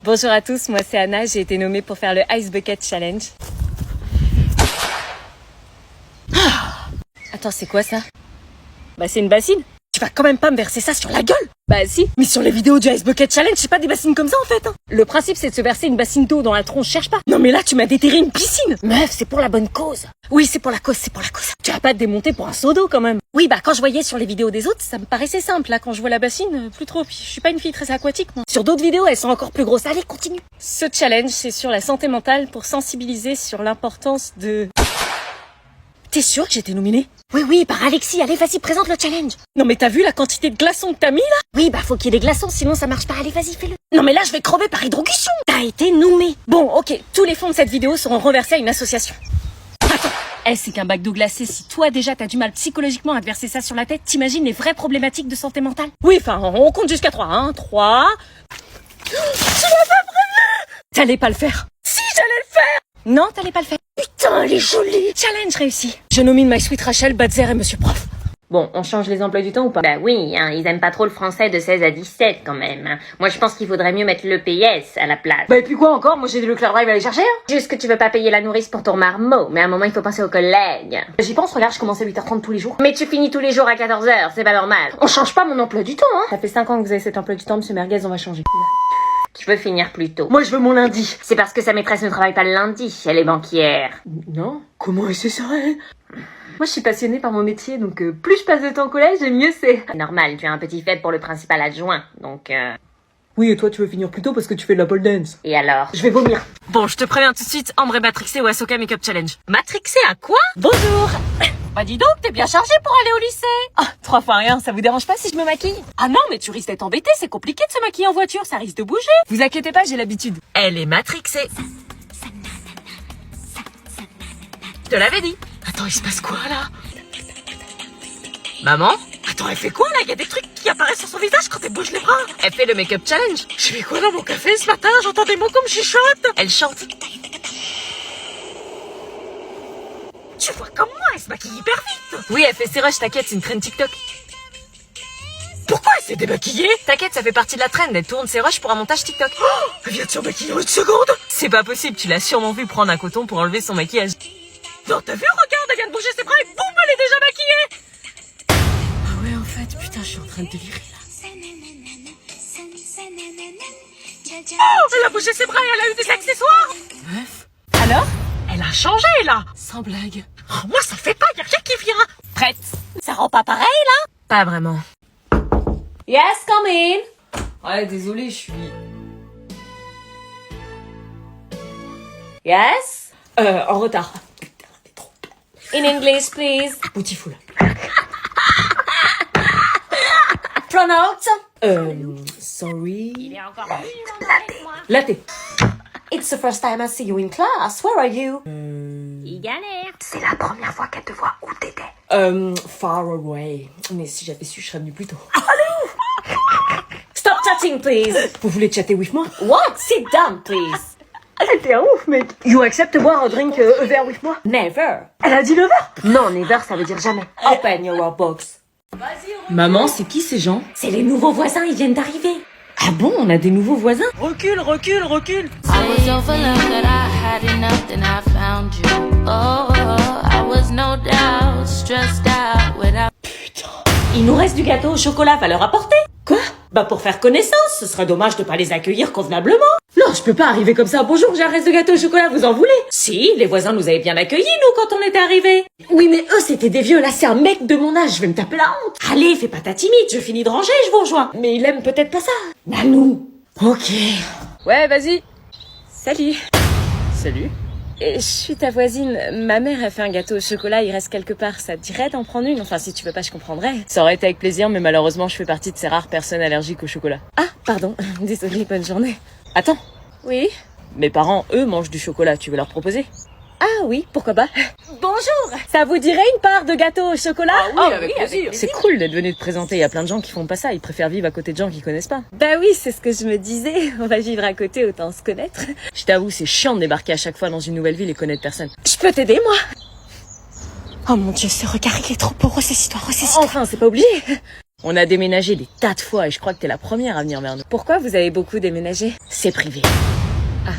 Bonjour à tous, moi c'est Anna, j'ai été nommée pour faire le Ice Bucket Challenge. Attends, c'est quoi ça? Bah c'est une bassine. Tu vas quand même pas me verser ça sur la gueule? Bah si, mais sur les vidéos du Ice Bucket Challenge, c'est pas des bassines comme ça en fait. Le principe c'est de se verser une bassine d'eau dans la tronche, cherche pas. Non mais là tu m'as déterré une piscine. Meuf, c'est pour la bonne cause. Oui, c'est pour la cause, c'est pour la cause. Tu vas pas te démonter pour un seau d'eau quand même. Oui, bah quand je voyais sur les vidéos des autres, ça me paraissait simple. Là, quand je vois la bassine, plus trop. Puis je suis pas une fille très aquatique, moi. Sur d'autres vidéos, elles sont encore plus grosses. Allez, continue. Ce challenge, c'est sur la santé mentale pour sensibiliser sur l'importance de... T'es sûre que j'étais nominée? Oui, par Alexis. Allez, vas-y, présente le challenge. Non mais t'as vu la quantité de glaçons que t'as mis là? Oui, bah faut qu'il y ait des glaçons, sinon ça marche pas. Allez, vas-y, fais-le. Non mais là, je vais crever par hydrocution. T'as été nommée. Bon, ok, tous les fonds de cette vidéo seront reversés à une association. Attends, c'est qu'un bac d'eau glacée, si toi déjà t'as du mal psychologiquement à te verser ça sur la tête, t'imagines les vraies problématiques de santé mentale? Oui, enfin, on compte jusqu'à 3, hein, 3... Tu m'as pas prévenu! T'allais pas le faire. Si, j'allais le faire! Non, t'allais pas le faire. Putain, elle est jolie! Challenge réussi. Je nomine My Sweet Rachel, Badzer et Monsieur Prof. Bon, on change les emplois du temps ou pas? Bah oui, hein, ils aiment pas trop le français de 16 à 17 quand même. Hein. Moi je pense qu'il faudrait mieux mettre le PS à la place. Bah et puis quoi encore? Moi j'ai le Leclerc Drive à aller chercher, hein. Juste que tu veux pas payer la nourrice pour ton marmot, mais à un moment il faut penser aux collègues. J'y pense, regarde, je commence à 8h30 tous les jours. Mais tu finis tous les jours à 14h, c'est pas normal. On change pas mon emploi du temps, hein. Ça fait 5 ans que vous avez cet emploi du temps, Monsieur Merguez, on va changer. Tu veux finir plus tôt. Moi je veux mon lundi. C'est parce que sa maîtresse ne travaille pas le lundi, elle est banquière. Non? Comment est-ce ça, elle? Moi, je suis passionnée par mon métier, donc plus je passe de temps au collège, et mieux c'est. Normal, tu as un petit fait pour le principal adjoint, donc Oui, et toi, tu veux finir plus tôt parce que tu fais de la pole dance. Et alors? Je vais vomir. Bon, je te préviens tout de suite, Ambre est matrixée au Ahsoka Makeup Challenge. Matrixée à quoi? Bonjour. Bah dis donc, t'es bien chargée pour aller au lycée. Ah, 3 fois rien, ça vous dérange pas si je me maquille? Ah non, mais tu risques d'être embêtée, c'est compliqué de se maquiller en voiture, ça risque de bouger. Vous inquiétez pas, j'ai l'habitude. Elle est matrixée. Je te l'avais dit. Attends, il se passe quoi là? Maman? Attends, elle fait quoi là? Il y a des trucs qui apparaissent sur son visage quand elle bouge les bras. Elle fait le make-up challenge. Je fais quoi dans mon café ce matin? J'entends des mots comme chuchote. Elle chante. Tu vois comme moi, elle se maquille hyper vite. Oui, elle fait ses rushs, t'inquiète, c'est une traîne TikTok. Pourquoi elle s'est démaquillée? T'inquiète, ça fait partie de la traîne, elle tourne ses rushs pour un montage TikTok. Oh, elle vient de se maquiller en une seconde. C'est pas possible, tu l'as sûrement vu prendre un coton pour enlever son maquillage. Non, t'as vu, regarde, elle vient de bouger ses bras et boum, elle est déjà maquillée. Ah ouais, en fait, putain, je suis en train de délirer là. Oh, elle a bougé ses bras et elle a eu des accessoires. Meuf. Alors? Elle a changé là. Sans blague. Oh, moi, ça fait pas, y'a rien qui vient. Prête? Ça rend pas pareil là? Pas vraiment. Yes, come in. Ouais, désolée, je suis... Yes? En retard. In English, please. Beautiful. Pronounce. Sorry. Il est encore Latte. It's the first time I see you in class. Where are you? Il galère. C'est la première fois qu'elle te voit où t'étais. Far away. Mais si j'avais su, je serais venue plus tôt. Allez! Stop chatting, please. Vous voulez chatter with moi? What? Sit down, please. Elle était un ouf, mec. You accept to boire un drink a verre with moi? Never. Elle a dit le verre? Non, never, ça veut dire jamais. Open your box. Maman, c'est qui ces gens? C'est les nouveaux voisins, ils viennent d'arriver. Ah bon, on a des nouveaux voisins? Recule. I was overwhelmed that I had enough, then I found you. Oh, I was no doubt stressed out without. Putain. Il nous reste du gâteau au chocolat, va leur apporter. Quoi? Bah pour faire connaissance, ce serait dommage de pas les accueillir convenablement. Non, je peux pas arriver comme ça. Bonjour, j'ai un reste de gâteau au chocolat, vous en voulez? Si, les voisins nous avaient bien accueillis, nous, quand on était arrivés. Oui, mais eux, c'était des vieux, là, c'est un mec de mon âge, je vais me taper la honte. Allez, fais pas ta timide, je finis de ranger, je vous rejoins. Mais il aime peut-être pas ça. Nanou. Ok. Ouais, vas-y. Salut. Salut. Je suis ta voisine. Ma mère a fait un gâteau au chocolat, il reste quelque part. Ça te dirait d'en prendre une? Enfin, si tu veux pas, je comprendrais. Ça aurait été avec plaisir, mais malheureusement, je fais partie de ces rares personnes allergiques au chocolat. Ah, pardon. Désolée, bonne journée. Attends. Oui? Mes parents, eux, mangent du chocolat. Tu veux leur proposer? Ah oui, pourquoi pas. Bonjour. Ça vous dirait une part de gâteau au chocolat? Ah oui, avec plaisir. C'est cool d'être venu te présenter. Il y a plein de gens qui font pas ça. Ils préfèrent vivre à côté de gens qu'ils connaissent pas. Bah oui, c'est ce que je me disais. On va vivre à côté, autant se connaître. Je t'avoue, c'est chiant de débarquer à chaque fois dans une nouvelle ville et connaître personne. Je peux t'aider, moi? Oh mon Dieu, ce regard, il est trop beau. Ressaisis-toi. Enfin, c'est pas obligé. On a déménagé des tas de fois et je crois que t'es la première à venir vers nous. Pourquoi vous avez beaucoup déménagé? C'est privé. Ah.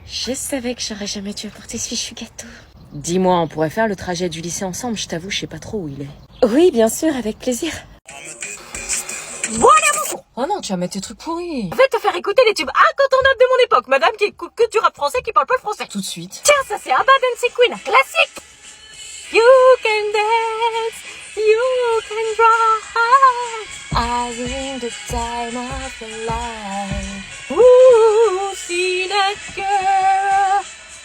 Je savais que j'aurais jamais dû apporter ce fichu gâteau. Dis-moi, on pourrait faire le trajet du lycée ensemble, je t'avoue, je sais pas trop où il est. Oui, bien sûr, avec plaisir. Voilà mon con. Oh non, tu vas mettre tes trucs pourris. Je vais te faire écouter les tubes incontournables de mon époque, madame qui écoute que du rap français qui parle pas le français. Tout de suite. Tiens, ça c'est Abba Dancing Queen, classique. You can dance, you can rise. I win the time of your life. Ooh, see that girl.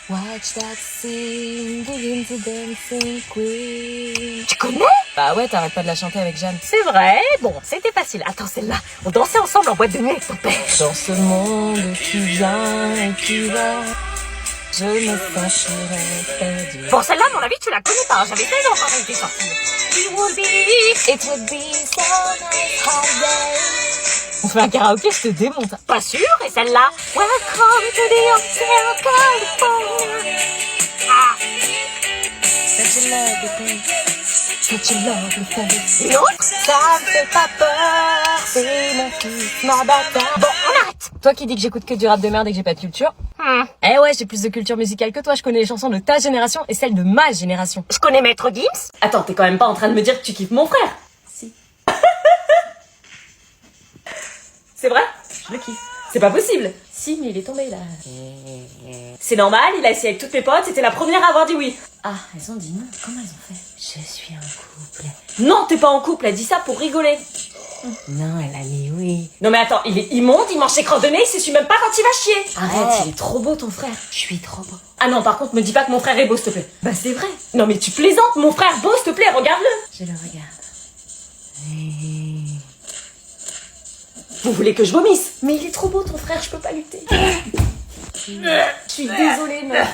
Watch that scene, begin to dancing queen. Tu connais? Bah ouais, t'arrêtes pas de la chanter avec Jeanne. C'est vrai? Bon, c'était facile. Attends, celle-là. On dansait ensemble en boîte de nuit avec ton père. Dans ce monde, tu viens et tu vas. Je me sentirai perdu. Bon, celle-là, à mon avis, tu la connais pas. J'avais 16 ans quand elle était sortie. It would be so nice holiday. On fait un karaoké, je te démonte. Pas sûr, et celle-là? Welcome to the Hotel California. Ah. Such a lovely place. Such a lovely place. Et l'autre? Ça me fait pas peur. C'est mon fils, ma bâtard. Bon, on arrête. Toi qui dis que j'écoute que du rap de merde et que j'ai pas de culture. Eh ouais, j'ai plus de culture musicale que toi. Je connais les chansons de ta génération et celles de ma génération. Je connais Maître Gims. Attends, t'es quand même pas en train de me dire que tu kiffes mon frère? Si. C'est vrai? Je le kiffe. C'est pas possible. Si, mais il est tombé là. C'est normal, il a essayé avec toutes mes potes, c'était la première à avoir dit oui. Ah, elles ont dit non. Comment elles ont fait? Je suis en couple. Non, t'es pas en couple, elle dit ça pour rigoler. Non, elle a mis oui. Non mais attends, il est immonde, il mange ses crottes de nez, il s'essuie même pas quand il va chier. Arrête, il est trop beau ton frère. Je suis trop beau. Ah non, par contre, me dis pas que mon frère est beau, s'il te plaît. Bah c'est vrai. Non mais tu plaisantes, mon frère beau, s'il te plaît, regarde-le. Je le regarde. Vous voulez que je vomisse? Mais il est trop beau ton frère, je peux pas lutter. Je suis désolée, meuf.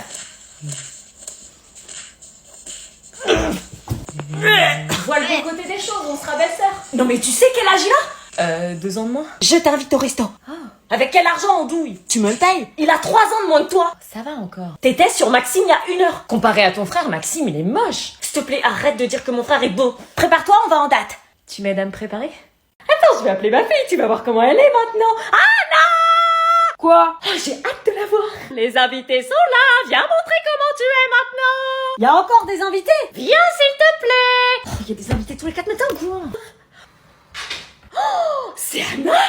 Vois le bon côté des choses, on sera belle-sœur. Non mais tu sais quel âge il a? 2 ans de moins. Je t'invite au resto. Oh. Avec quel argent on douille? Tu me le payes? Il a 3 ans de moins que toi. Ça va encore. T'étais sur Maxime il y a 1 heure. Comparé à ton frère, Maxime il est moche. S'il te plaît, arrête de dire que mon frère est beau. Prépare-toi, on va en date. Tu m'aides à me préparer? Attends, je vais appeler ma fille, tu vas voir comment elle est maintenant. Ah non! Quoi? Oh, j'ai hâte de la voir. Les invités sont là, viens montrer comment tu es maintenant. Il y a encore des invités? Viens s'il te plaît. Oh, il y a des invités tous les 4 matins ou quoi? Oh, c'est Anna?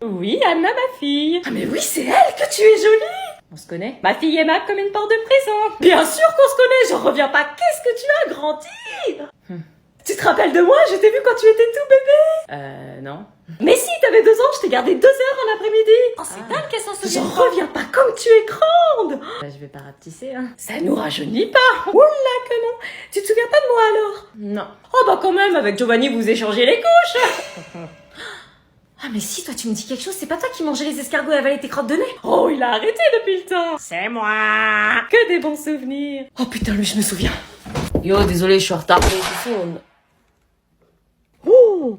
Oui, Anna, ma fille. Ah mais oui, c'est elle, que tu es jolie. On se connaît? Ma fille aimable comme une porte de prison. Bien sûr qu'on se connaît, j'en reviens pas. Qu'est-ce que tu as grandi? Tu te rappelles de moi? Je t'ai vu quand tu étais tout bébé. Non. Mais si, t'avais 2 ans, je t'ai gardé 2 heures en après-midi. Oh, c'est dingue qu'elle s'en souvient. J'en reviens pas comme tu es grande. Bah, je vais pas rapetisser, hein. Ça nous rajeunit pas. Oula, que non. Tu te souviens pas de moi alors? Non. Oh bah quand même, avec Giovanni, vous échangez les couches. Ah mais si, toi tu me dis quelque chose, c'est pas toi qui mangeais les escargots et avalais tes crottes de nez? Oh, il a arrêté depuis le temps. C'est moi. Que des bons souvenirs. Oh putain, lui je me souviens. Yo, désolé, je suis en retard. Oh.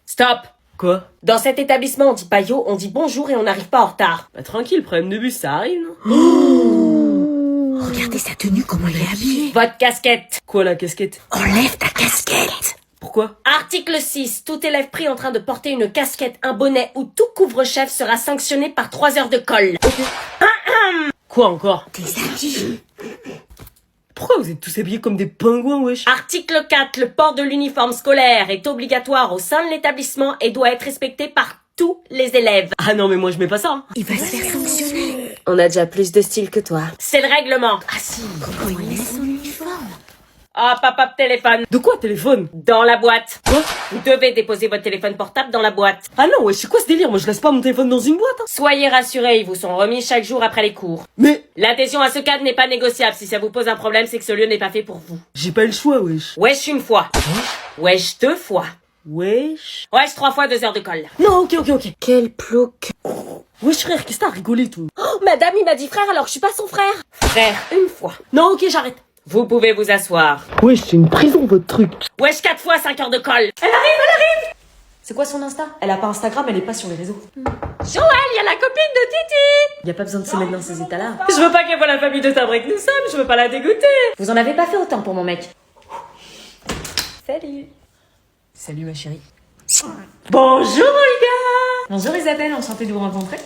Stop. Quoi? Dans cet établissement, on dit pas yo, on dit bonjour et on n'arrive pas en retard. Bah tranquille, problème de bus, ça arrive, non? Oh. Regardez sa tenue, comment il est habillé. Votre casquette. Quoi la casquette? Enlève ta casquette. Pourquoi? Article 6. Tout élève pris en train de porter une casquette, un bonnet ou tout couvre-chef sera sanctionné par 3 heures de colle. Okay. Quoi encore? Tes habits. Pourquoi vous êtes tous habillés comme des pingouins, wesh? Article 4. Le port de l'uniforme scolaire est obligatoire au sein de l'établissement et doit être respecté par tous les élèves. Ah non, mais moi je mets pas ça. Hein. Il va se faire sanctionner. On a déjà plus de style que toi. C'est le règlement. Ah si. Comment il met son uniforme? Ah, papa, téléphone. De quoi, téléphone? Dans la boîte. Quoi? Vous devez déposer votre téléphone portable dans la boîte. Ah non, ouais, c'est quoi ce délire? Moi, je laisse pas mon téléphone dans une boîte, hein. Soyez rassurés, ils vous sont remis chaque jour après les cours. Mais... L'adhésion à ce cadre n'est pas négociable. Si ça vous pose un problème, c'est que ce lieu n'est pas fait pour vous. J'ai pas eu le choix, wesh. Wesh 1 fois. Wesh 2 fois. Wesh... Wesh 3 fois 2 heures de colle. Non, ok. Quel plouc. Wesh frère, qu'est-ce que t'as rigolé, tout? Oh, madame, il m'a dit frère alors que je suis pas son frère. Frère 1 fois. Non, ok, j'arrête. Vous pouvez vous asseoir. Wesh, c'est une prison, votre truc. Wesh, 4 fois 5 heures de colle. Elle arrive. C'est quoi son Insta? Elle a pas Instagram, elle est pas sur les réseaux. Joël, y a la copine de Titi. Y a pas besoin de se mettre dans ces états-là. Je veux pas qu'elle voit la famille de timbrés que nous sommes, je veux pas la dégoûter. Vous en avez pas fait autant pour mon mec. Salut. Salut ma chérie. Bonjour Olga. Bonjour Isabelle, enchantée de vous rencontrer.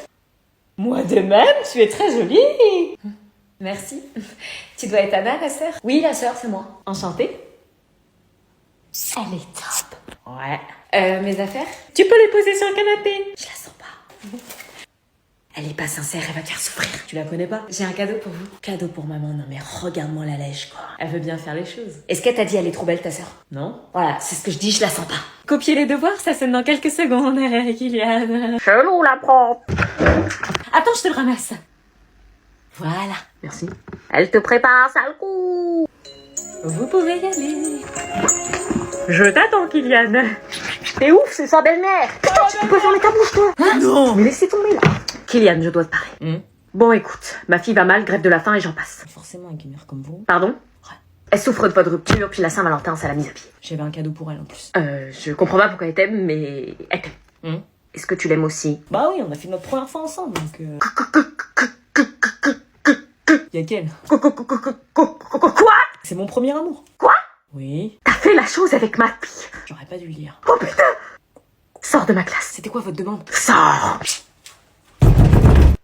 Moi de même, tu es très jolie. Merci. Tu dois être Anna, la sœur? Oui, la sœur, c'est moi. Enchantée. Elle est top. Ouais. Mes affaires? Tu peux les poser sur le canapé. Je la sens pas. Elle est pas sincère, elle va te faire souffrir. Tu la connais pas? J'ai un cadeau pour vous. Cadeau pour maman, non mais regarde-moi la lèche quoi. Elle veut bien faire les choses. Est-ce qu'elle t'a dit elle est trop belle ta sœur? Non. Voilà, c'est ce que je dis, je la sens pas. Copier les devoirs, ça sonne dans quelques secondes, Kylian. Chelou la prof. Attends, je te le ramasse. Voilà. Merci. Elle te prépare un sale coup. Vous pouvez y aller. Je t'attends, Kylian. T'es ouf, c'est sa belle-mère. Putain, tu peux fermer ta bouche, toi. Non. Mais laissez tomber, là. Kylian, je dois te parler. Bon, écoute, ma fille va mal, grève de la faim et j'en passe. Forcément, avec une mère comme vous. Pardon? Ouais. Elle souffre de votre rupture, puis la Saint-Valentin, ça l'a mise à pied. J'avais un cadeau pour elle en plus. Je comprends pas pourquoi elle t'aime, mais elle t'aime. Est-ce que tu l'aimes aussi? Bah oui, on a fait notre première fois ensemble, donc Y'a qu'elle. Quoi? C'est mon premier amour. Quoi? Oui. T'as fait la chose avec ma fille. J'aurais pas dû le dire. Oh putain! Sors de ma classe. C'était quoi votre demande? Sors!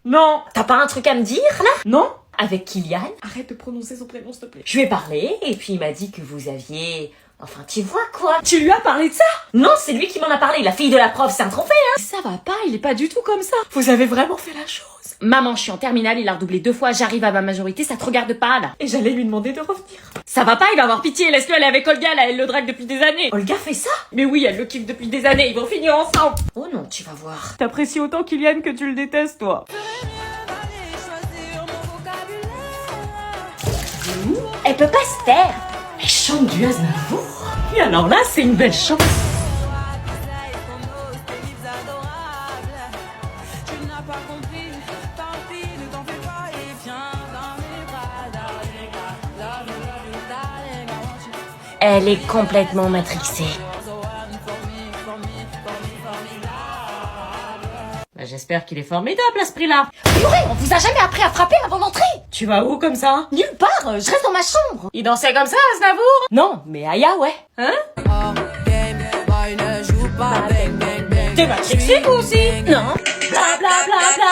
Non. T'as pas un truc à me dire, là? Non. Avec Kylian? Arrête de prononcer son prénom, s'il te plaît. Je lui ai parlé, et puis il m'a dit que vous aviez... Enfin, tu vois quoi? Tu lui as parlé de ça? Non, c'est lui qui m'en a parlé, la fille de la prof, c'est un trophée, hein? Ça va pas, il est pas du tout comme ça. Vous avez vraiment fait la chose. Maman, je suis en terminale, il a redoublé 2 fois, j'arrive à ma majorité, ça te regarde pas, là. Et j'allais lui demander de revenir. Ça va pas, il va avoir pitié, laisse-le aller avec Olga, là, elle le drague depuis des années. Olga fait ça? Mais oui, elle le kiffe depuis des années, ils vont finir ensemble. Oh non, tu vas voir. T'apprécies autant Kylian que tu le détestes, toi. Elle peut pas se taire. Elle chante du Aznavour. Et alors là, c'est une belle chance. Elle est complètement matrixée. Bah, j'espère qu'il est formidable à ce prix-là. Purée, on vous a jamais appris à frapper avant d'entrer? Tu vas où comme ça? Nulle part, je reste dans ma chambre. Il dansait comme ça, Aznavour? Non, mais Aya, ouais. Hein? T'es matrixé, vous aussi? Non. Bla bla bla bla,